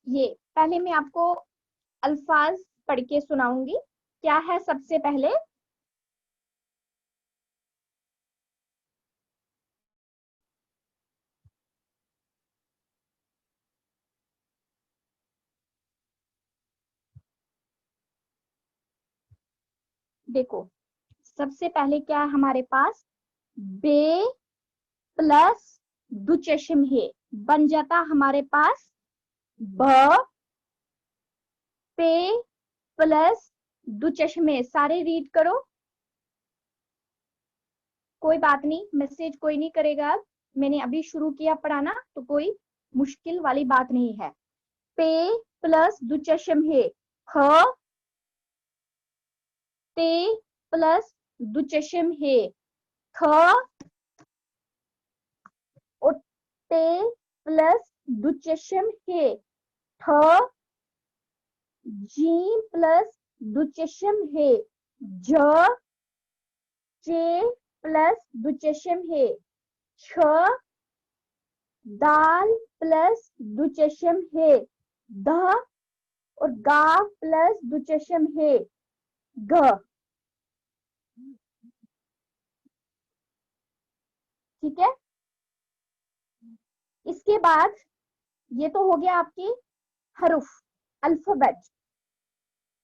ये पहले मैं आपको अल्फाज पढ़ के सुनाऊंगी। क्या है सबसे पहले? देखो, सबसे पहले क्या है हमारे पास? बे प्लस दुचेशम है, बन जाता हमारे पास ब पे प्लस दुचेशमे। सारे रीड करो। कोई बात नहीं, मैसेज कोई नहीं करेगा। अब मैंने अभी शुरू किया पढ़ाना, तो कोई मुश्किल वाली बात नहीं है। पे प्लस दुचेशम है, ह ते प्लस दुचेशम है, ख और ते प्लस दुचेशम है, ठ जी प्लस दुचेशम है, ज चे प्लस दुचेशम है, छ दाल प्लस दुचेशम है, ध और गा प्लस दुचेशम है, ग। ठीक है। इसके बाद ये तो हो गया आपकी हरूफ, अल्फाबेट।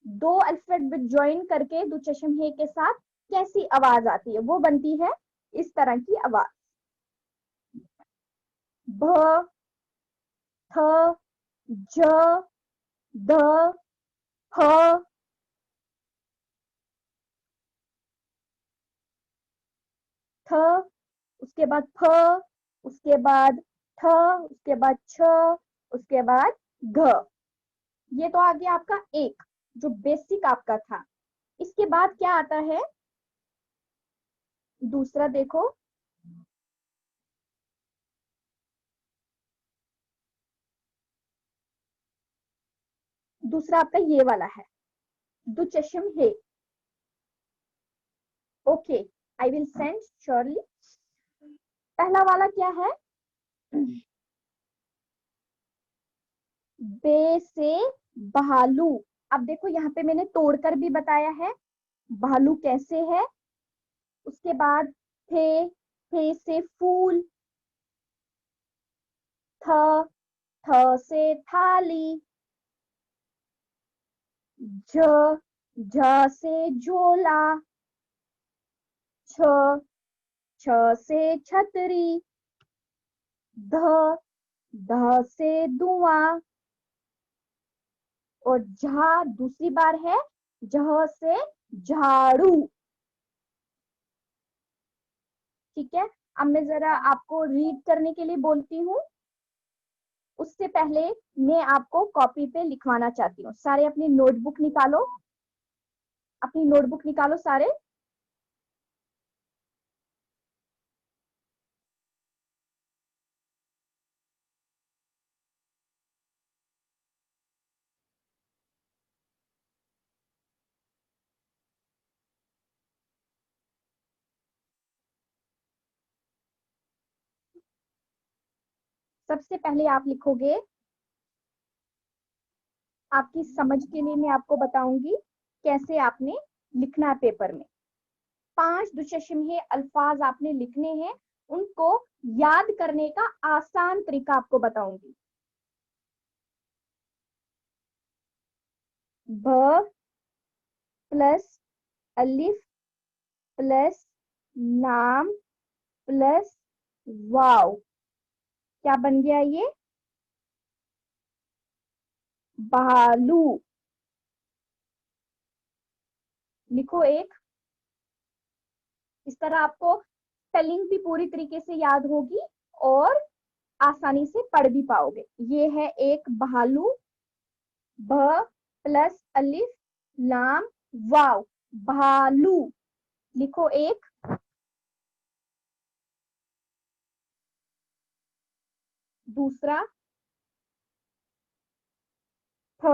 दो अल्फाबेट ज्वाइन करके दुचेशम हे के साथ कैसी आवाज आती है? वो बनती है इस तरह की आवाज। भ, थ, ज, द, ह, थ, उसके बाद फ, उसके बाद थ, उसके बाद छ, उसके बाद घ। ये तो आ गया आपका एक, जो बेसिक आपका था। इसके बाद क्या आता है? दूसरा देखो, दूसरा आपका ये वाला है, दुचेशम हे। Okay, I will send surely. पहला वाला क्या है? बे से भालू। अब देखो, यहाँ पे मैंने तोड़कर भी बताया है भालू कैसे है। उसके बाद थे से फूल, थ थ से थाली, झ झ से झोला, छ छ से छतरी, ध ध से धुआं और झा दूसरी बार है, जह से झाड़ू। ठीक है। अब मैं जरा आपको रीड करने के लिए बोलती हूँ। उससे पहले मैं आपको कॉपी पे लिखवाना चाहती हूँ। सारे अपनी नोटबुक निकालो, अपनी नोटबुक निकालो सारे। सबसे पहले आप लिखोगे, आपकी समझ के लिए मैं आपको बताऊंगी कैसे आपने लिखना है पेपर में। 5 दुशमहे अल्फाज आपने लिखने हैं, उनको याद करने का आसान तरीका आपको बताऊंगी। ब प्लस अलिफ प्लस नाम प्लस वाव। क्या बन गया ये? भालू। लिखो एक। इस तरह आपको स्पेलिंग भी पूरी तरीके से याद होगी और आसानी से पढ़ भी पाओगे। ये है एक भालू, भ प्लस अलिफ लाम वाव, भालू। लिखो एक। दूसरा, थ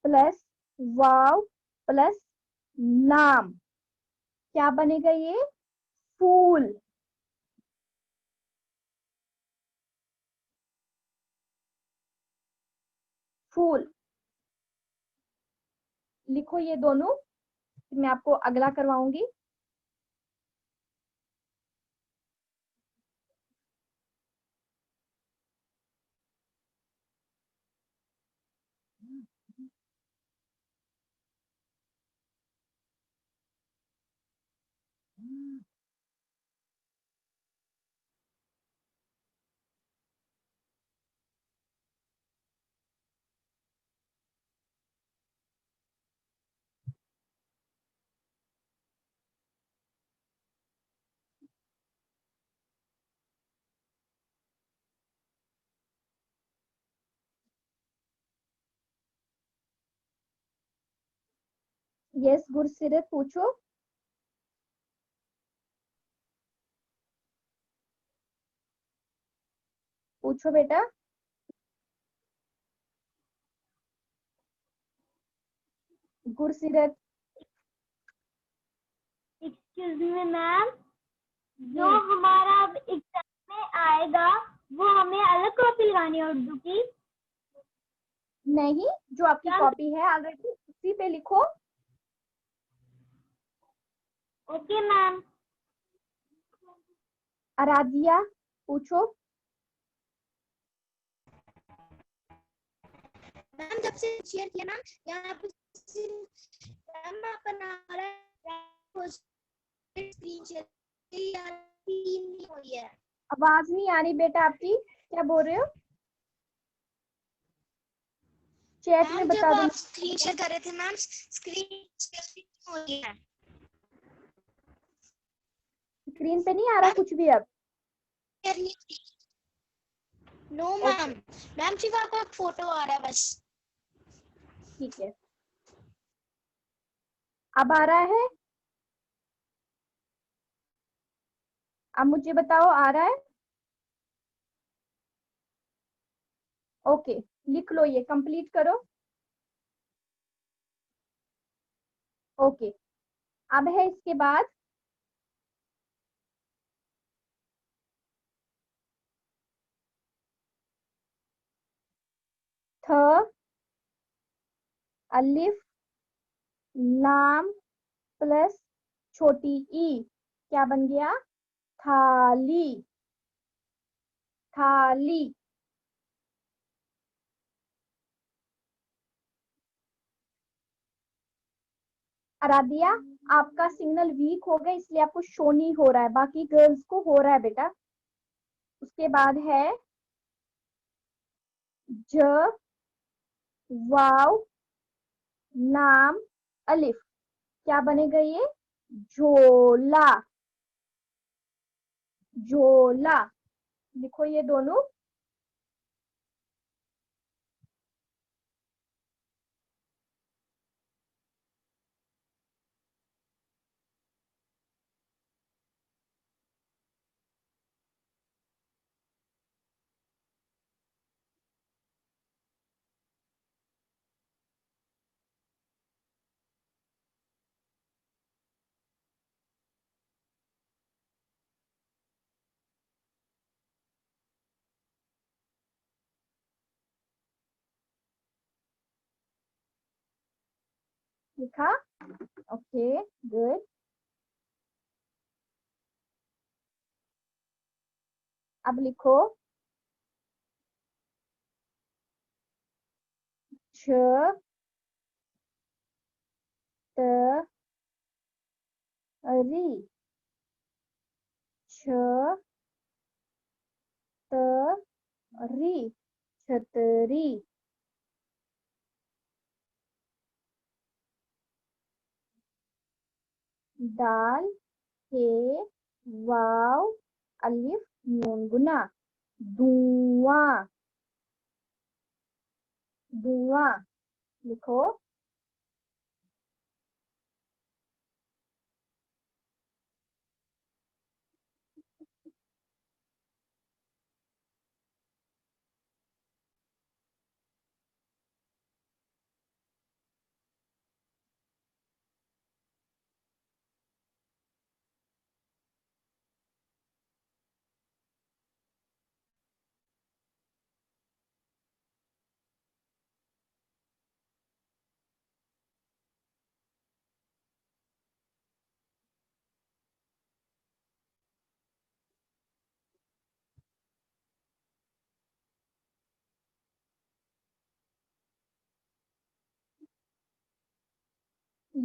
प्लस वाव प्लस नाम। क्या बनेगा ये? फूल। फूल। लिखो ये दोनों, फिर मैं आपको अगला करवाऊंगी। यस गुरसीरत, पूछो। पूछो बेटा। गुरसीरत। एक्सक्यूज मी मैम, जो हमारा अब एग्जाम में आएगा वो हमें अलग कॉपी लगानी है उर्दू की? नहीं, जो आपकी कॉपी है ऑलरेडी उसी पे लिखो। Okay ma'am. आराधिया, पूछो। मैम जब से शेयर किया ना, यहाँ पे मैम आपका नाम आ रहा है, स्क्रीन शेयर नहीं हुई है। आवाज नहीं आ रही बेटा आपकी, क्या बोल रहे हो? चैट में मैम बता जब दो। आप स्क्रीन शेयर कर रहे थे मैम, स्क्रीन शेयर हो रही है। स्क्रीन पे नहीं आ रहा कुछ भी अब? नो मैम, मैम सिर्फ आपका एक फोटो आ रहा है बस। ठीक है, अब आ रहा है? अब मुझे बताओ, आ रहा है? ओके, लिख लो, ये कंप्लीट करो। ओके, अब है इसके बाद थ, अलिफ, लाम प्लस छोटी ई, क्या बन गया? थाली। थाली। आराध्या, आपका सिग्नल वीक हो गया इसलिए आपको शो नहीं हो रहा है, बाकी गर्ल्स को हो रहा है बेटा। उसके बाद है ज, वाव, नाम, अलिफ, क्या बनेगा ये? झोला। झोला। लिखो ये दोनों। लिखा? Okay, good. अब लिखो छ, त, री। छ, त, री, छतरी। दाल, हे, वाव, अलिफ, नून गुना। धुआं। धुआं। लिखो।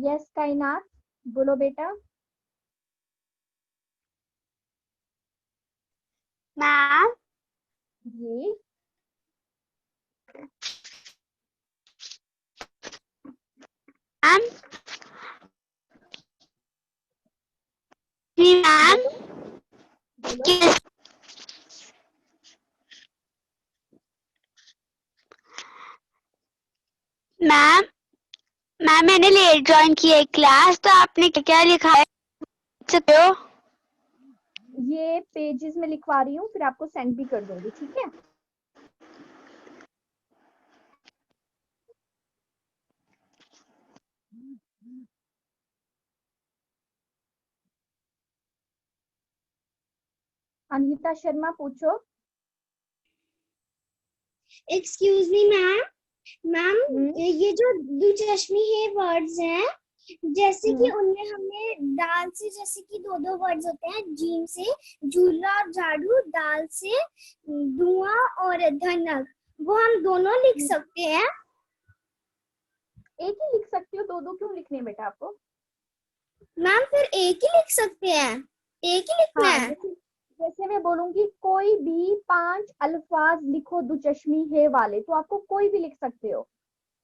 यस कायनात, बोलो बेटा। मैम जी मैम जी मैम बोलो। मैम मैम मैंने लेट ज्वाइन की है क्लास, तो आपने क्या क्या लिखा है सकते हो? ये पेजेस में लिखवा रही हूँ, फिर आपको सेंड भी कर दूंगी, ठीक है। अनिता शर्मा पूछो। एक्सक्यूज मी मैम, ये जो दुचश्मी है वर्ड्स हैं, जैसे कि उनमें हमने दाल से, जैसे कि दो दो वर्ड्स होते हैं, जीम से झूला और झाड़ू, दाल से धुआं और धनक, वो हम दोनों लिख सकते हैं। एक ही लिख सकती हो, दो दो क्यों लिखने हैं बेटा आपको? मैम फिर एक ही लिख सकते हैं, एक ही लिखना हाँ, है। जैसे मैं बोलूंगी कोई भी 5 अल्फाज लिखो दुचश्मी है वाले, तो आपको कोई भी लिख सकते हो,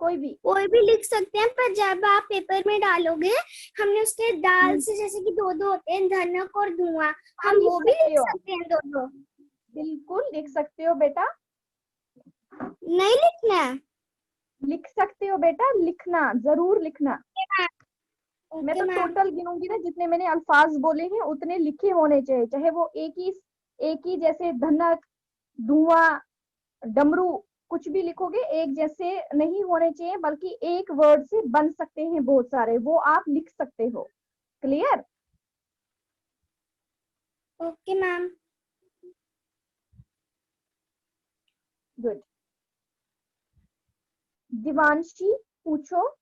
कोई भी। कोई भी लिख सकते हैं, पर जब आप पेपर में डालोगे, हमने उसके दाल से, जैसे कि दो दो होते हैं, धनक और धुआं, हाँ, हम लिख वो भी सकते लिख हो, सकते हैं दो दो। बिल्कुल लिख सकते हो बेटा, नहीं लिखना है। लिख सकते हो बेटा, लिखना जरूर लिखना। मैं ओके तो मैम। टोटल गिनूंगी ना, जितने मैंने अल्फाज बोले हैं उतने लिखे होने चाहिए, चाहे वो एक ही जैसे धनक, धुआं, डमरू, कुछ भी लिखोगे एक जैसे नहीं होने चाहिए, बल्कि एक वर्ड से बन सकते हैं बहुत सारे, वो आप लिख सकते हो। Clear? Okay ma'am. Good. Divanshi पूछो।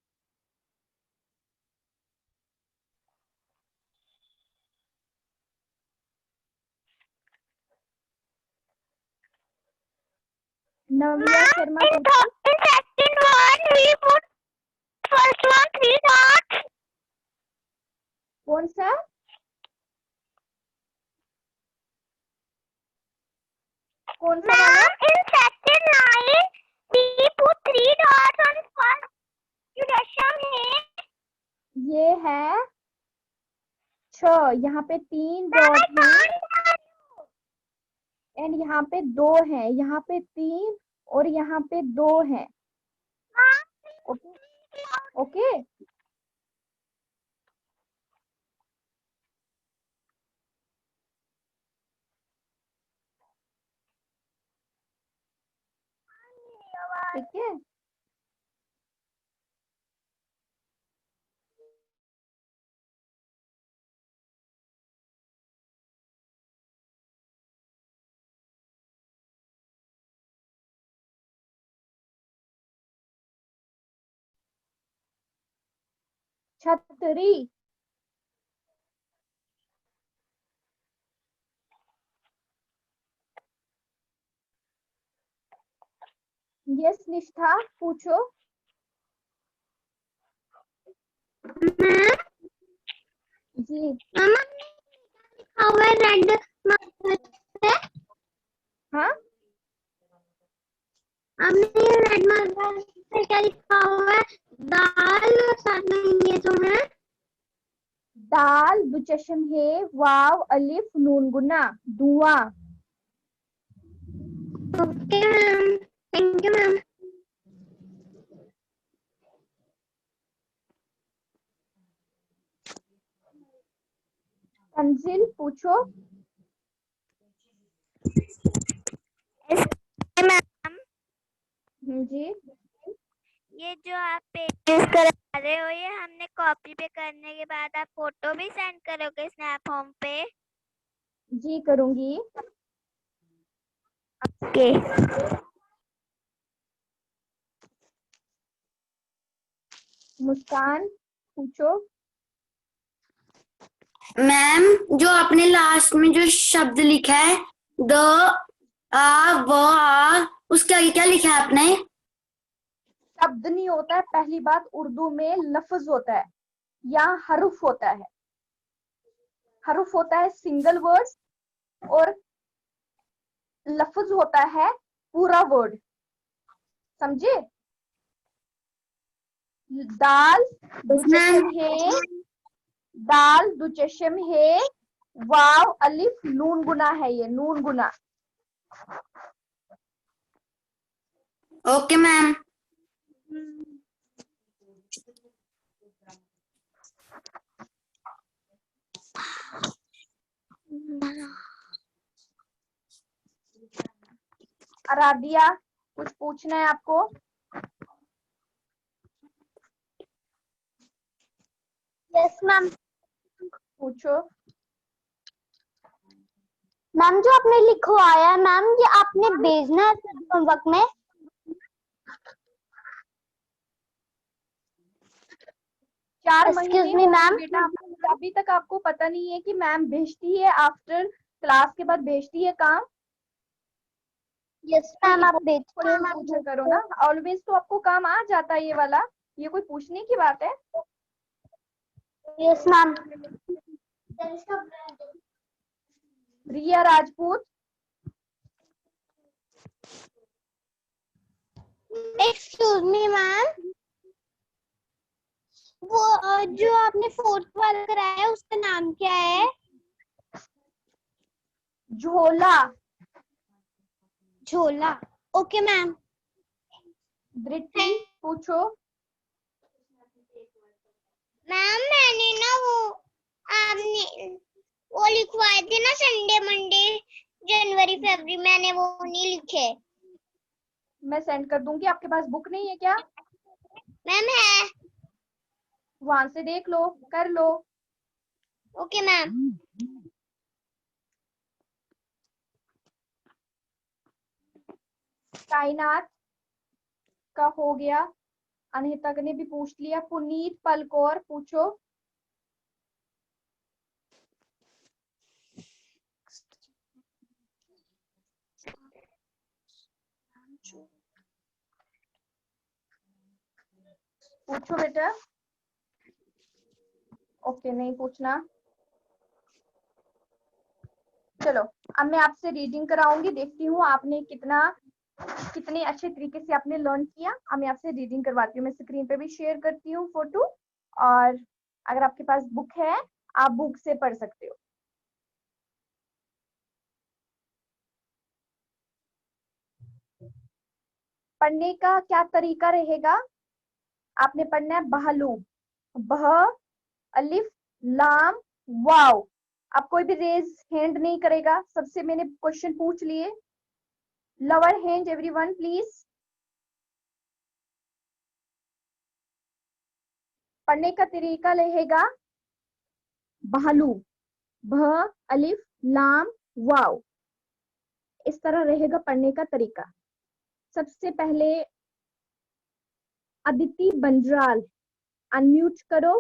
नव्या शर्मा पूछो। कौन सा? कौन सा वाला? ये है 6, यहाँ पे 3 डॉट है एंड यहाँ पे 2 है, यहाँ पे 3 और यहाँ पे 2 है। Okay okay. ठीक है। छतरी। यस निष्ठा पूछो। जी मामा लिखा हुआ है रेड मार्कर से, हाँ, आपने ये रेड मार्कर से क्या लिखा हुआ है? दाल और साथ में ये जो है। दाल दुचश्म है, वाव अलिफ नून गुना, धुआं। Okay ma'am, thank you ma'am. Tanzil पूछो। जी ये जो आप पेजेस करा रहे हो, ये हमने कॉपी पे करने के बाद आप फोटो भी सेंड करोगे स्नैप होम पे? जी करूंगी। ओके। मुस्कान पूछो। मैम जो आपने लास्ट में जो शब्द लिखा है द उसके आगे क्या लिखा है आपने? शब्द नहीं होता है, पहली बात उर्दू में लफ्ज होता है। यहाँ हरूफ होता है, हरूफ होता है सिंगल वर्ड और लफ्ज होता है पूरा वर्ड, समझे? दाल दुचशम है, दाल दुचशम है, वाव अलिफ नून गुना है, ये नून गुना। Okay ma'am. आराध्या कुछ पूछना है आपको? Yes ma'am. पूछो। मैम जो आपने लिखवाया है मैम, ये आपने भेजना है होमवर्क में? 4 Excuse महीने me, हो गए ma'am. बेटा, अभी तक आपको पता नहीं है कि मैम भेजती है आफ्टर क्लास के बाद भेजती है काम? यस मैम, आप भेजते क्वेश्चन हैं पूछा करो ना, ऑलवेज तो आपको काम आ जाता है ये वाला, ये कोई पूछने की बात है? Yes ma'am. Riya Rajput. Excuse me ma'am, वो जो आपने फोर्थ वाला कराया है उसका नाम क्या है? झोला। झोला। Okay ma'am. दृष्टि पूछो। मैम मैंने ना आपने वो लिखवाए थे ना, संडे मंडे जनवरी फरवरी, मैंने वो नहीं लिखे। मैं सेंड कर दूंगी, आपके पास बुक नहीं है क्या? मैम है। वहां से देख लो, कर लो। Okay ma'am. कायनात का हो गया, अनहिता ने भी पूछ लिया। पुनीत पलकौर पूछो। पूछो बेटा। ओके नहीं पूछना। चलो अब मैं आपसे रीडिंग कराऊंगी, देखती हूँ आपने कितने अच्छे तरीके से आपने लर्न किया। अब मैं आपसे रीडिंग करवाती हूँ, मैं स्क्रीन पे भी शेयर करती हूँ फोटो, और अगर आपके पास बुक है आप बुक से पढ़ सकते हो। पढ़ने का क्या तरीका रहेगा? आपने पढ़ना है भालू, बह अलिफ लाम वाव। अब कोई भी रेज हैंड नहीं करेगा, सबसे मैंने क्वेश्चन पूछ लिए। Lower hand everyone please. पढ़ने का तरीका रहेगा भालू, भ अलिफ लाम वाव, इस तरह रहेगा पढ़ने का तरीका। सबसे पहले अदिति बंजराल अनम्यूट करो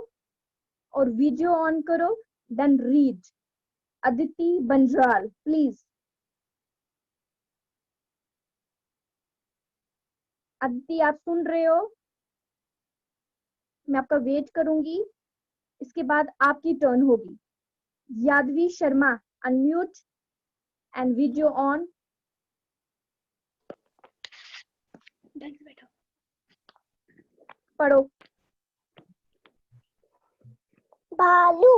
और वीडियो ऑन करो, then read. Aditi Banjral please. Aditi आप सुन रहे हो? मैं आपका वेट करूंगी, इसके बाद आपकी टर्न होगी। Yadavi Sharma unmute and video on. पढ़ो। भालू।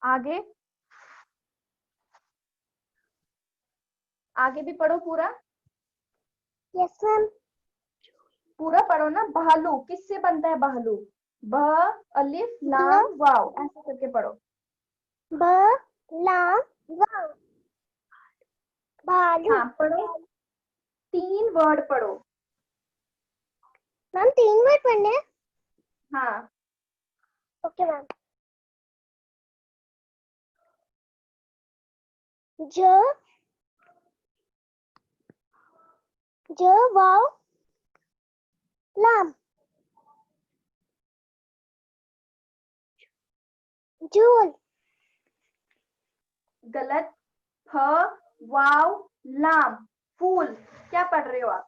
आगे आगे भी पढ़ो पूरा। Yes ma'am. पूरा पढ़ो ना। भालू किससे बनता है? भालू ब अलिफ लाम वाव, ऐसे करके पढ़ो। ब लाम वाव। भालू। हाँ पढ़ो, 3 वर्ड पढ़ो। मैम 3 वर्ड पढ़ने हैं? हाँ ओके मैम। ज वाव लाम। झोल। गलत। फ वाव लाम फूल। क्या पढ़ रहे हो आप?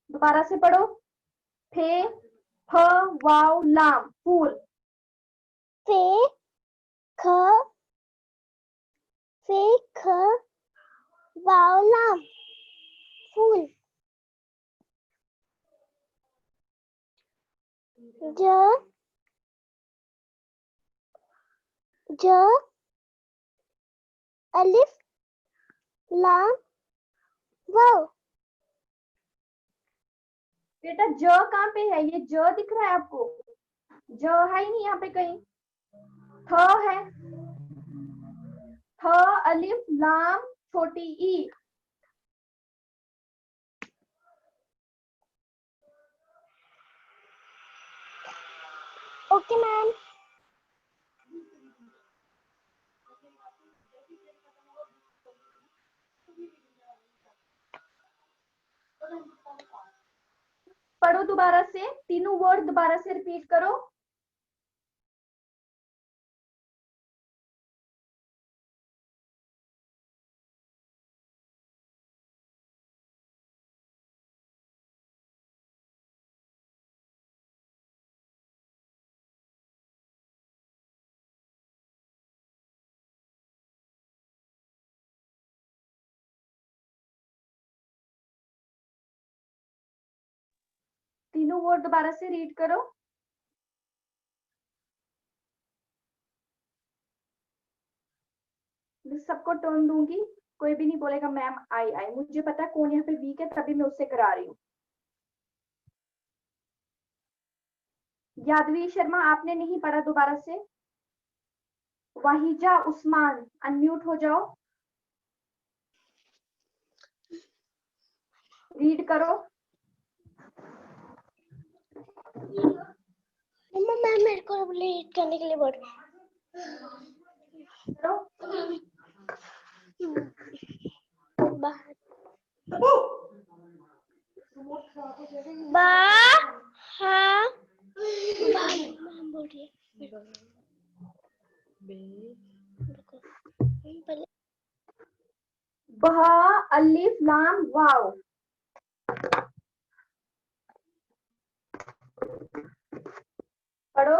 दोबारा से पढ़ो। फे फ वाव लाम फूल। फे ख वाव लाम फूल। ज अलिफ लाम वाव। बेटा ज कहाँ पे है? ये ज दिख रहा है आपको? ज है ही नहीं यहाँ पे कहीं। थ है, थ अलिफ लाम छोटी ई। Okay ma'am. पढ़ो दोबारा से, तीनों वर्ड दोबारा से रिपीट करो। तीनों वर्ड दोबारा से रीड करो। मैं सबको टर्न दूंगी, कोई भी नहीं बोलेगा मैम आई आई। मुझे पता है कौन यहाँ पे वीक है, तभी मैं उससे करा रही हूँ। यादवी शर्मा आपने नहीं पढ़ा, दोबारा से। वाहिजा उस्मान अनम्यूट हो जाओ, रीड करो। मम्मा मैम मेरे को रीड करने के लिए बोल रही करो। बा हा मैम बोल रही है। बा अलिफ लाम वाव। पढ़ो।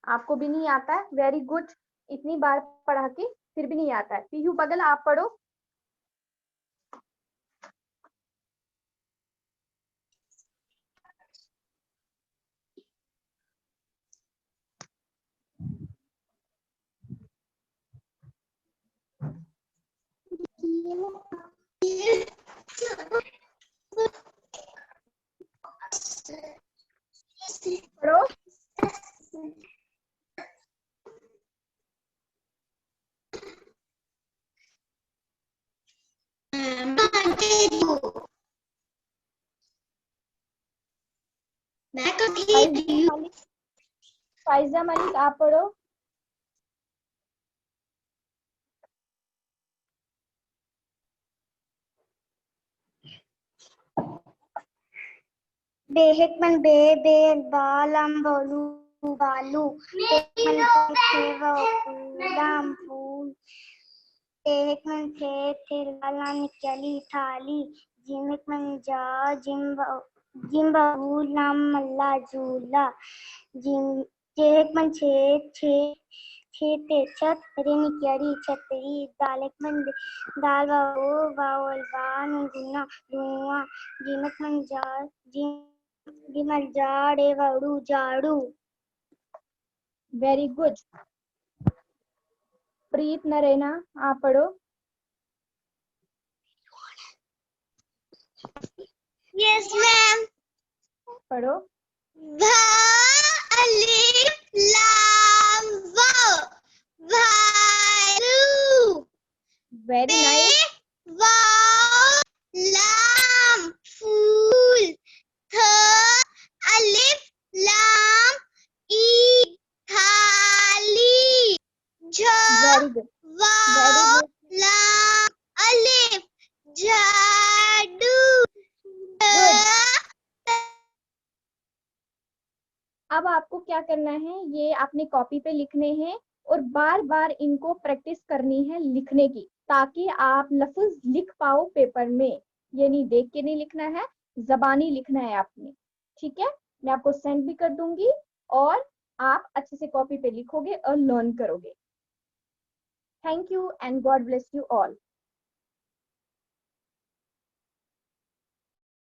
आपको भी नहीं आता है, वेरी गुड। इतनी बार पढ़ा के फिर भी नहीं आता है। पीयू बगल आप पढ़ो। पढ़ो। फाइजा मलिक आप पढ़ो। बेहिकमन बे बे बालम बोलू बालू। बेहिकमन थे वफूलम फूल। बेहिकमन थे लाला निकली थाली। जिमिकमन जा जिम बहुलम मल्ला झूला। जेहिकमन छे ते छत रे निकली छतरी। दालिकमन दाल वावलवान गुना धुआं। जिमिकमन जा जिमल जाड़े वड़ू झाड़ू। Very good. प्रीत नरेना आप पढ़ो। Yes ma'am. पढ़ो। भा अलिफ लाम वाव भालू। Very nice. वाव लाम फूल। थ अलिफ लाम ई थाली। झ वेरी गुड। वाव लाम क्या करना है, ये आपने कॉपी पे लिखने हैं और बार बार इनको प्रैक्टिस करनी है लिखने की, ताकि आप लफ्ज लिख पाओ पेपर में। ये नहीं देख के नहीं लिखना है, जबानी लिखना है आपने। ठीक है, मैं आपको सेंड भी कर दूंगी और आप अच्छे से कॉपी पे लिखोगे और लर्न करोगे। Thank you and God bless you all.